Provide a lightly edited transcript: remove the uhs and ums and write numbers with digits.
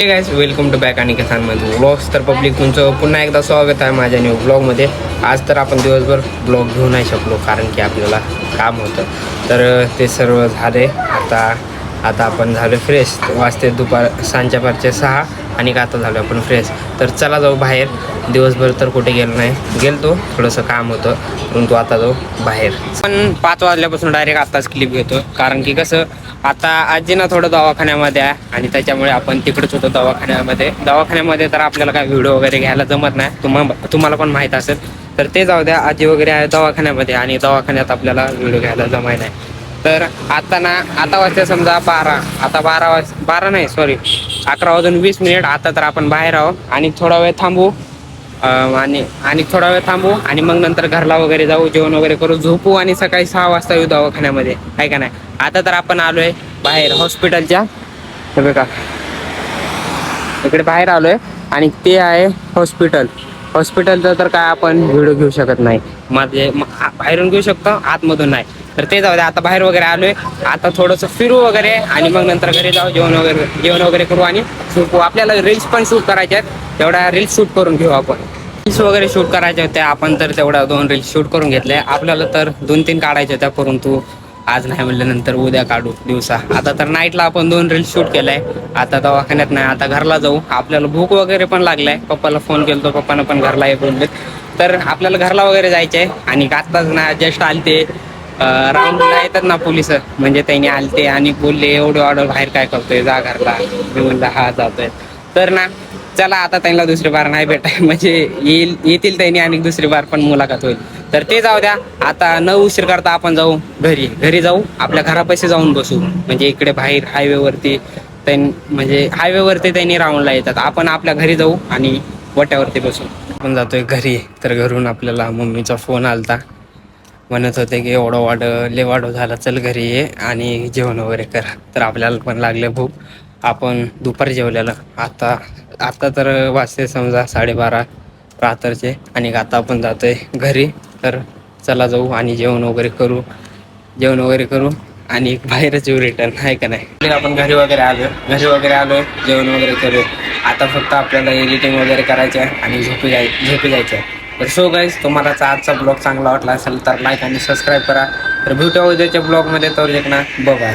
हे guys welcome to back आणि कथांमध्ये ब्लॉग्स. तर पब्लिक तुमचं पुन्हा एकदा स्वागत आहे माझ्या न्यू ब्लॉगमध्ये. आज तर आपण दिवसभर ब्लॉग घेऊ नाही शकलो कारण की आपल्याला काम होतं, तर ते सर्व झाले. आता आपण झालो फ्रेश. वाजते सांजच्या पारचे 6 आणि आता झालो आपण फ्रेश. तर चला जाऊ बाहेर. दिवसभर तर कुठे गेलो नाही, गेलतो थोडंसं काम होतं, परंतु आता जाऊ बाहेर. पण 5 वाजल्यापासून डायरेक्ट आत्ताच क्लिप घेतो कारण की कसं आता आजीना थोडं दवाखान्यामध्ये आहे आणि त्याच्यामुळे आपण तिकडेच होतो दवाखान्यामध्ये तर आपल्याला काय व्हिडिओ वगैरे घ्यायला जमत नाही, तुम्हाला पण माहीत असेल. तर ते जाऊ द्या, आजी वगैरे आहे दवाखान्यामध्ये आणि दवाखान्यात आपल्याला व्हिडिओ घ्यायला जमाय नाही. तर आता वाजता समजा 12 नाही सॉरी 11:20. आता तर आपण बाहेर आहोत आणि थोडा वेळ थांबू आणि थोडा वेळ थांबू आणि मग नंतर घरला वगैरे जाऊ, जेवण वगैरे करू, झोपू आणि सकाळी 6 वाजता येऊ दवाखान्यामध्ये, आहे का नाही. आता तर आपण आलोय बाहेर हॉस्पिटलच्या, बघा इकडे बाहेर आलोय आणि ते आहे हॉस्पिटलचं. तर काय आपण व्हिडिओ घेऊ शकत नाही, बाहेरून घेऊ शकतो, आतमधून नाही. तर ते जाऊ द्या, आता बाहेर वगैरे आलोय. आता थोडंसं फिरू वगैरे आणि मग नंतर घरी जाऊ, जेवण वगैरे करू आणि झोपू. आपल्याला रील्स पण शूट करायचे आहेत, तेवढ्या रील्स शूट करून घेऊ आपण. रील्स वगैरे शूट करायच्या होत्या आपण, तर तेवढ्या 2 रील्स शूट करून घेतल्या. आपल्याला तर 2-3 काढायच्या होत्या, परंतु आज नाही म्हणल्यानंतर उद्या काढू दिवसा. आता तर नाईटला आपण 2 रील्स शूट केलाय. आता दवाखान्यात नाही, आता घरला जाऊ. आपल्याला भूक वगैरे पण लागलाय, पप्पाला फोन केलतो, पप्पानं पण घरला ये बोलले. तर आपल्याला घरला वगैरे जायचंय आणि आत्ताच ना जस्ट आलते राऊंडला येतात ना पोलिस, म्हणजे त्यांनी आलते आणि बोलले एवढं ऑर्डर बाहेर काय करतोय, जा घरला. मी म्हणलं हा जातोय. तर ना चला आता त्यांना दुसरी बार नाही भेटाय, म्हणजे येतील त्यांनी आणि दुसरी बार पण मुलाखत होईल. तर ते जाऊ द्या, आता न उशीर करता आपण जाऊ घरी जाऊ, आपल्या घरापाशी जाऊन बसू. म्हणजे इकडे बाहेर हायवेवरती त्यांनी राऊंडला येतात, आपण आपल्या घरी जाऊ आणि वट्यावरती बसू. आपण जातोय घरी. तर घरून आपल्याला मम्मीचा फोन आलता, म्हणत होते की लय वाढ झाला, चल घरी ये आणि जेवण वगैरे कर. तर आपल्याला पण लागले भूक. आपण दुपारी जेवलेलं. आता तर वाजते समजा 12:30 रात्रचे आणि आता आपण जातोय घरी. तर चला जाऊ आणि जेवण वगैरे करू आणि बाहेरच येऊ रिटर्न, आहे का नाही. आपण घरी वगैरे आलोय, जेवण वगैरे करू. आता फक्त आपल्याला एडिटिंग वगैरे करायचं आहे आणि झोपी जायचं आहे. तर सो गाईज, तुम्हाला आजचा ब्लॉग चांगला वाटला असेल तर लाईक आणि सबस्क्राईब करा. तर भेटूया उद्याच्या ब्लॉगमध्ये. तर एक ना बाय.